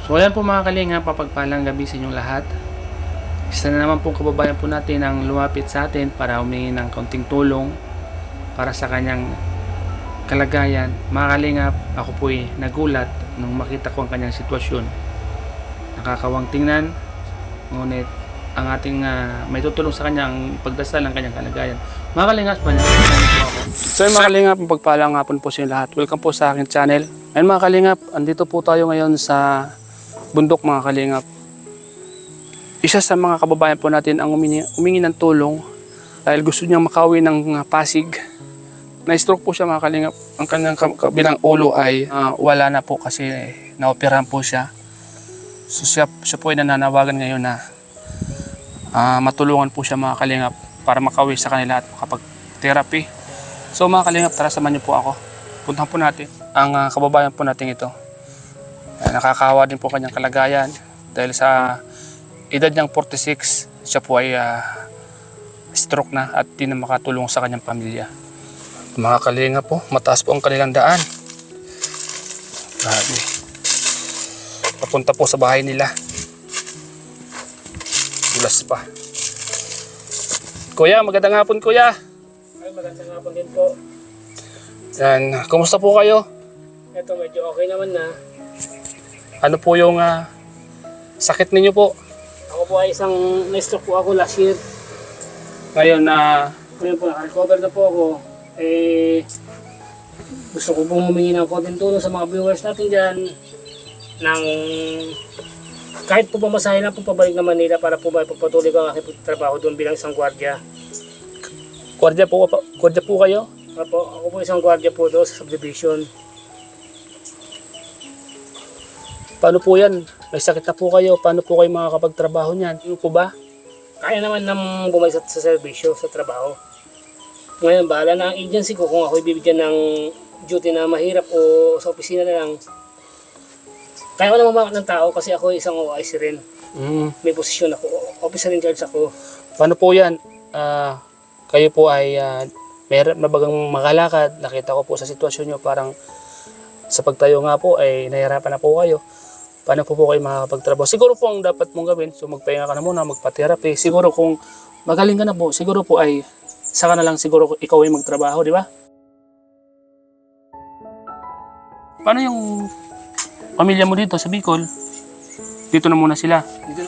So ayan po mga kalinga, papagpalang gabi sa inyong lahat. Isa na naman pong kababayan po natin ang lumapit sa atin para humingi ng kaunting tulong para sa kanyang kalagayan. Mga kalingap, ako po ay nagulat nung makita ko ang kanyang sitwasyon. Nakakawang tingnan, ngunit ang ating may tutulong sa kanyang pagdasal ng kanyang kalagayan. Mga kalingap, panahon po ako. So mga kalingap, pagpalang hapon po sa inyo lahat. Welcome po sa aking channel. Ngayon mga kalingap, andito po tayo ngayon sa bundok mga kalingap. Isa sa mga kababayan po natin ang humingi ng tulong dahil gusto niyang makauwi ng Pasig. Na-stroke po siya mga kalingap. Ang kanyang kabilang ulo ay wala na po kasi naoperahan po siya. So siya po ay nananawagan ngayon na matulungan po siya mga kalingap para makauwi sa kanila at makapag-therapy. So mga kalingap, tara samahan niyo po ako. Puntahan po natin ang kababayan po natin ito. Nakakahawa din po kanyang kalagayan dahil sa edad niyang 46, siya po ay stroke na at di na makatulong sa kanyang pamilya. Mga kalinga po, mataas po ang kanilang daan. Grabe. Papunta po sa bahay nila. Ulas pa. Kuya, magandang hapon kuya. Ay, magandang hapon din po. Yan, kumusta po kayo? Ito, medyo okay naman na. Ano po yung sakit ninyo po? Ako po ay isang na-stroke po ako last year. Ngayon Ngayon po, naka-recover na po ako. Gusto ko pong humingi ng konting tulong sa mga viewers natin dyan. Kahit po pamasahe lang po pabalik na Manila para po patuloy ko ang aking trabaho doon bilang isang gwardiya. Gwardiya po kayo? Ako po isang gwardiya po doon sa subdivision. Paano po yan? May sakit na po kayo. Paano po kayo makakapagtrabaho niyan? Ano po ba? Kaya naman nang bumalik sa serbisyo, sa trabaho. Ngayon, bahala na ang agency ko kung ako ibibigyan ng duty na mahirap o sa opisina na lang. Kaya ko naman ng tao kasi ako isang OIC rin. May posisyon ako, officer in charge ako. Paano po yan? Kayo po ay meron na bagang makalakad. Nakita ko po sa sitwasyon nyo parang sa pagtayo nga po ay nahirapan na po kayo. Paano po kayo makakapagtrabaho? Siguro po ang dapat mong gawin, so magpahinga ka na muna, magpa-therapy. Siguro kung magaling ka na po, siguro po ay saka na lang siguro ikaw ay magtrabaho, di ba? Paano yung pamilya mo dito sa Bicol? Dito na muna sila.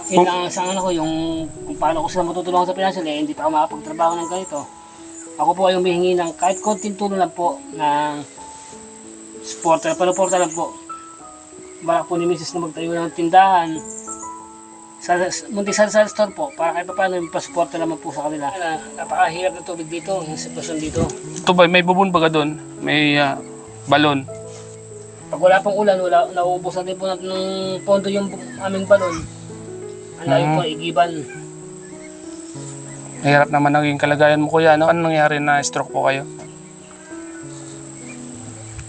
Yun ang sa ano ko, yung kung paano ko sila matutulungan sa financial, hindi pa ako makapagtrabaho ng ganito. Ako po ay humihingi ng kahit konting tulong lang po ng supporter, panuporta lang po. Balak po ni Mrs. na magtayo ng tindahan sa store po para kahit paano yung pasuporta naman po sa kanila. Napakahirap ng tubig dito, yung sitwasyon dito. Ito ba, may bubon baga doon? May balon? Pag wala pong ulan, nauubos na din po ng pondo yung aming balon. Ang layo po, igiban. Mahirap naman naging kalagayan mo kuya, no? Ano nangyari na stroke po kayo?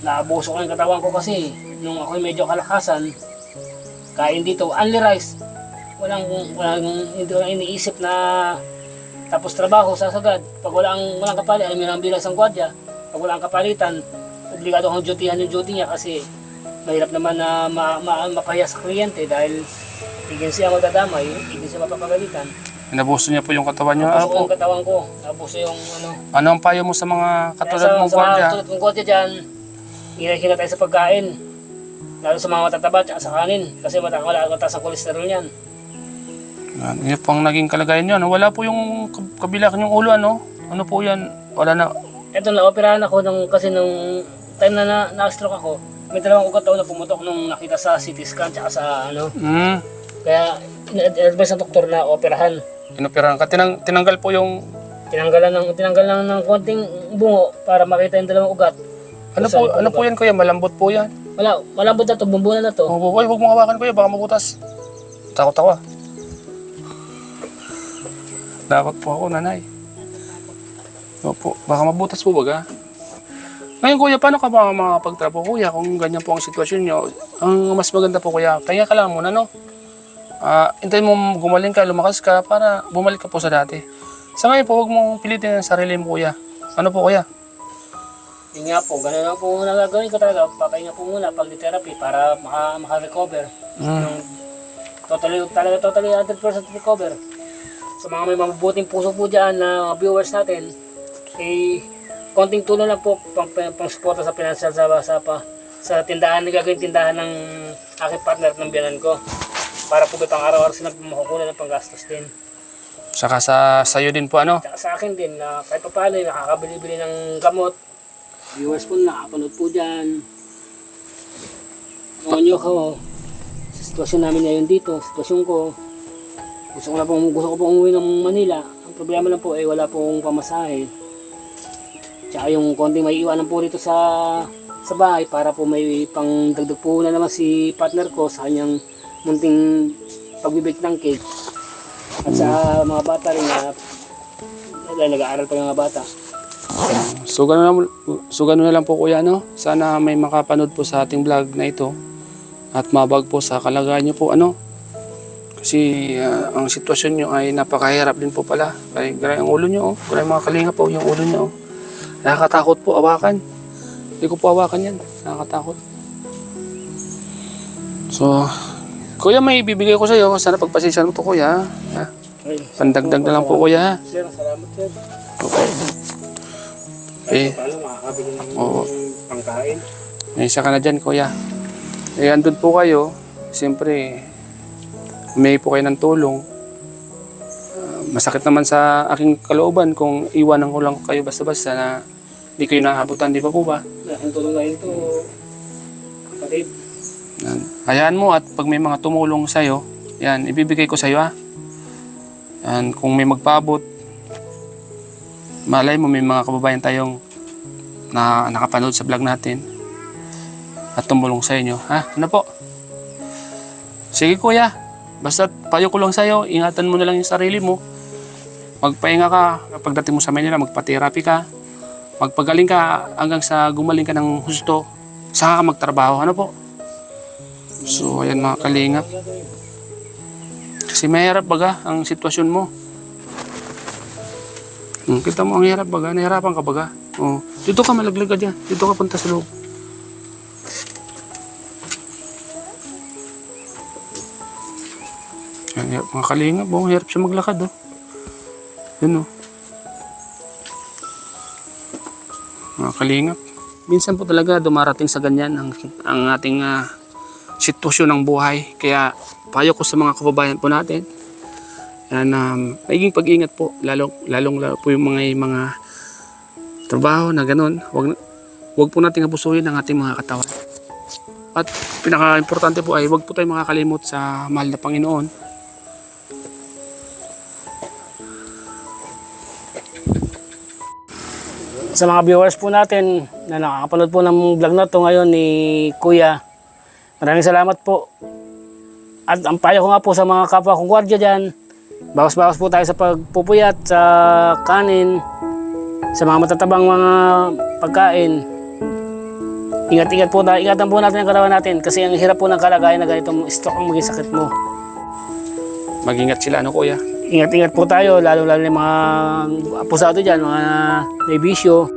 Naabuso ko yung katawan ko kasi nung ako medyo kalakasan, kain dito, only rice. Hindi ko lang iniisip na tapos trabaho, sasagad. Pag walang kapali, ay mayroong bilang isang gwardiya. Pag walang kapalitan, obligado akong dutyhan yung duty niya kasi mahirap naman na mapahiya sa kliyente dahil agency ako dadamay, agency mapapagalitan. Nabuso niya po yung katawan niyo? Nabuso yung katawan ko, nabuso yung ano. Ano ang payo mo sa mga katulad mong gwardiya? Sa mga katulad mong gwardiya dyan, hina tayo sa pagkain. Lalo sa mga matataba at sa kanin kasi mataas ang kolesterol niyan. Yan po ang naging kalagayan niyo. Wala po yung kabila kanyang ulo, ano? Ano po yan? Wala na. Ito, na-operahan ako kasi nung time na na-stroke ako, may dalawang ugat na pumutok nung nakita sa CT scan tsaka sa ano. Kaya, advice ng doktor na operahan. Inoperahan ka. Tinanggal po yung... Tinanggal lang ng konting bungo para makita yung dalawang ugat. Ano po yan kuya? Malambot po yan. Malambot na to, bumbunan na to. Huwag mo hawakan kuya, baka mabutas. Takot ako. Takot po ako, nanay. Opo, baka mabutas po baga. Ngayon kuya, paano ka ba makapagtrabaho kuya kung ganyan po ang sitwasyon nyo? Ang mas maganda po kuya, kaya ka lang muna no? Hintayin mo gumaling ka, lumakas ka para bumalik ka po sa dati. Sa ngayon po, huwag mong pilitin ang sarili mo kuya. Ano po kuya? Yun nga po, ganun lang po muna gagawin ko talaga. Papahinga po muna pag therapy para maka-recover. Totally 100% recover. Sa mga may mabubuting puso po dyan na viewers natin, konting tulong lang po pang suporta sa financial sa tindahan, gagawin tindahan ng aking partner ng biyanan ko. Para po pang araw-araw sila makukuha ng panggastos din. Saka sa'yo din po ano? Tsaka sa akin din, na kahit pa paano, nakakabili-bili ng gamot. Viewers po nakapanood po dyan. Ano nyo ko, sa sitwasyon namin ngayon dito, sitwasyon ko, gusto ko pong umuwi ng Manila. Ang problema lang po ay wala pong pamasahe. Tsaka yung konting may iwanan po dito sa bahay para po may pang dagdag po na naman si partner ko sa kanyang munting pagbibake ng cake. At sa mga bata rin na nag-aaral pa yung mga bata. So gano'n na lang po kuya, no? Sana may makapanood po sa ating vlog na ito at mabag po sa kalagayan niyo po, ano? Kasi ang sitwasyon niyo ay napakahirap din po pala. Kaya gaya ang ulo niyo, oh. Gaya mga kalinga po yung ulo niyo, oh. Nakakatakot po, awakan. Hindi ko po awakan yan. Nakakatakot. So, kuya, may ibibigay ko sa iyo. Sana pagpasensyahan mo to, kuya. Ha? Pandagdag na lang po, kuya. Sir, salamat sir. Okay. Okay. Paano makakabili ng Oo. pangkain? May isa ka na dyan, kuya. Andun po kayo. Siyempre, may po kayo ng tulong. Masakit naman sa aking kalooban kung iwanan ko lang kayo basta-basta na hindi kayo naabutan, di ba po ba? Ang tulong ngayon to, kapatid. Yan. Hayaan mo at pag may mga tumulong sa'yo, yan, ibibigay ko sa'yo, ha. Yan, kung may magpaabot, malay mo may mga kababayan tayong na nakapanood sa vlog natin at tumulong sa inyo, ha? Ano po? Sige kuya, basta payo ko lang sa'yo, ingatan mo na lang yung sarili mo. Magpahinga ka, pagdating mo sa Manila, magpa-therapy ka. Magpagaling ka hanggang sa gumaling ka ng husto, saka ka magtrabaho, ano po? So, ayan mga kalingap. Kasi mahirap baga ang sitwasyon mo. Kita mo ang hirap baga, nahirapan ka baga. Dito ka, malaglag ka dyan. Dito ka punta sa loob. Yan, mga kalingap, hirap siya maglakad, oh. Yun, oh. Mga kalingap. Minsan po talaga dumarating sa ganyan ang ating sitwasyon ng buhay. Kaya payo ko sa mga kababayan po natin, yan, maging pag-ingat po, lalong po yung mga trabaho na ganun. Wag po nating abusuhin ang ating mga katawan. At pinaka-importante po ay wag po tayong makakalimot sa mahal na Panginoon. Sa mga viewers po natin na nakakapanood po ng vlog na to ngayon ni Kuya, maraming salamat po. At ang payo ko nga po sa mga kapwa kong gwardiya dyan, bawas-bawas po tayo sa pagpupuyat sa kanin, sa mga matatabang mga pagkain. Ingat-ingat po tayo, ingatan po natin ang katawan natin kasi ang hirap po ng kalagayan na ganitong stroke ang maging sakit mo. Mag-ingat sila, ano kuya? Ingat-ingat po tayo, lalo-lalo yung mga pusado dyan, mga may bisyo.